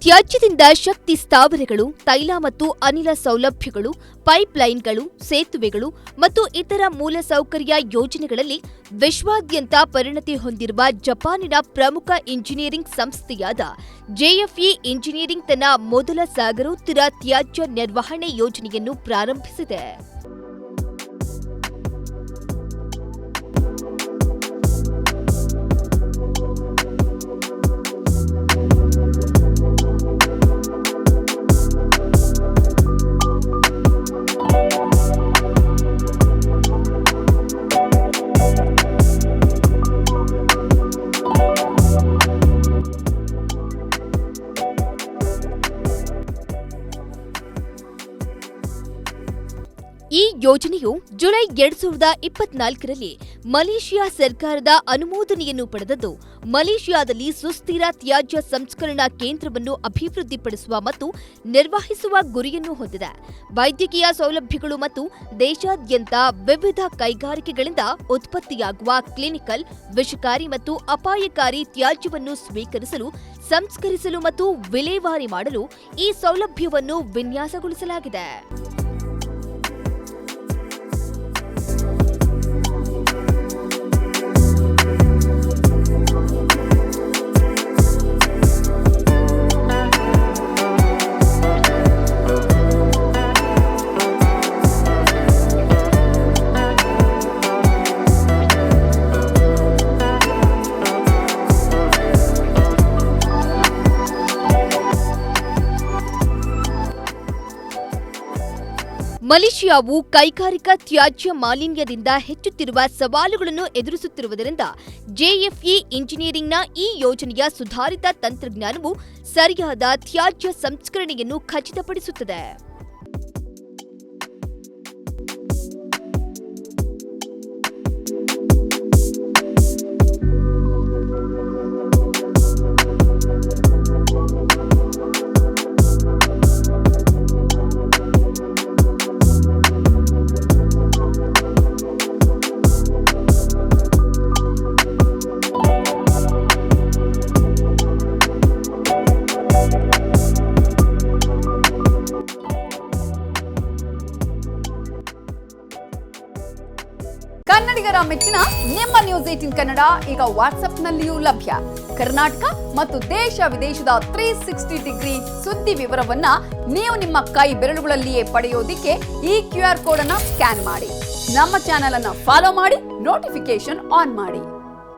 ತ್ಯಾಜ್ಯದಿಂದ ಶಕ್ತಿ ಸ್ಥಾವರಗಳು, ತೈಲ ಮತ್ತು ಅನಿಲ ಸೌಲಭ್ಯಗಳು, ಪೈಪ್ಲೈನ್ಗಳು, ಸೇತುವೆಗಳು ಮತ್ತು ಇತರ ಮೂಲಸೌಕರ್ಯ ಯೋಜನೆಗಳಲ್ಲಿ ವಿಶ್ವಾದ್ಯಂತ ಪರಿಣತಿ ಹೊಂದಿರುವ ಜಪಾನಿನ ಪ್ರಮುಖ ಇಂಜಿನಿಯರಿಂಗ್ ಸಂಸ್ಥೆಯಾದ ಜೆಎಫ್ಇ ಇಂಜಿನಿಯರಿಂಗ್ ತನ್ನ ಮೊದಲ ಸಾಗರೋತ್ತರ ತ್ಯಾಜ್ಯ ನಿರ್ವಹಣೆ ಯೋಜನೆಯನ್ನು ಪ್ರಾರಂಭಿಸಿದೆ. ಈ ಯೋಜನೆಯು ಜುಲೈ 2024ರಲ್ಲಿ ಮಲೇಷಿಯಾ ಸರ್ಕಾರದ ಅನುಮೋದನೆಯನ್ನು ಪಡೆದದ್ದು ಮಲೇಷಿಯಾದಲ್ಲಿ ಸುಸ್ಥಿರ ತ್ಯಾಜ್ಯ ಸಂಸ್ಕರಣಾ ಕೇಂದ್ರವನ್ನು ಅಭಿವೃದ್ಧಿಪಡಿಸುವ ಮತ್ತು ನಿರ್ವಹಿಸುವ ಗುರಿಯನ್ನು ಹೊಂದಿದೆ. ವೈದ್ಯಕೀಯ ಸೌಲಭ್ಯಗಳು ಮತ್ತು ದೇಶಾದ್ಯಂತ ವಿವಿಧ ಕೈಗಾರಿಕೆಗಳಿಂದ ಉತ್ಪತ್ತಿಯಾಗುವ ಕ್ಲಿನಿಕಲ್, ವಿಷಕಾರಿ ಮತ್ತು ಅಪಾಯಕಾರಿ ತ್ಯಾಜ್ಯವನ್ನು ಸ್ವೀಕರಿಸಲು, ಸಂಸ್ಕರಿಸಲು ಮತ್ತು ವಿಲೇವಾರಿ ಮಾಡಲು ಈ ಸೌಲಭ್ಯವನ್ನು ವಿನ್ಯಾಸಗೊಳಿಸಲಾಗಿದೆ. ಮಲೇಷಿಯಾವು ಕೈಗಾರಿಕಾ ತ್ಯಾಜ್ಯ ಮಾಲಿನ್ಯದಿಂದ ಹೆಚ್ಚುತ್ತಿರುವ ಸವಾಲುಗಳನ್ನು ಎದುರಿಸುತ್ತಿರುವುದರಿಂದ ಜೆಎಫ್ಇ ಇಂಜಿನಿಯರಿಂಗ್ನ ಈ ಯೋಜನೆಯ ಸುಧಾರಿತ ತಂತ್ರಜ್ಞಾನವು ಸರಿಯಾದ ತ್ಯಾಜ್ಯ ಸಂಸ್ಕರಣೆಯನ್ನು ಖಚಿತಪಡಿಸುತ್ತದೆ. ಕನ್ನಡಿಗರ ಮೆಚ್ಚಿನ ನಿಮ್ಮ ನ್ಯೂಸ್ 18 ಕನ್ನಡ ಈಗ ವಾಟ್ಸ್ಆಪ್ನಲ್ಲಿಯೂ ಲಭ್ಯ. ಕರ್ನಾಟಕ ಮತ್ತು ದೇಶ ವಿದೇಶದ 360 ಡಿಗ್ರಿ ಸುದ್ದಿ ವಿವರವನ್ನ ನೀವು ನಿಮ್ಮ ಕೈ ಬೆರಳುಗಳಲ್ಲಿಯೇ ಪಡೆಯೋದಿಕ್ಕೆ ಈ QR ಕೋಡ್ ಅನ್ನು ಸ್ಕ್ಯಾನ್ ಮಾಡಿ. ನಮ್ಮ ಚಾನೆಲ್ ಅನ್ನು ಫಾಲೋ ಮಾಡಿ, ನೋಟಿಫಿಕೇಶನ್ ಆನ್ ಮಾಡಿ.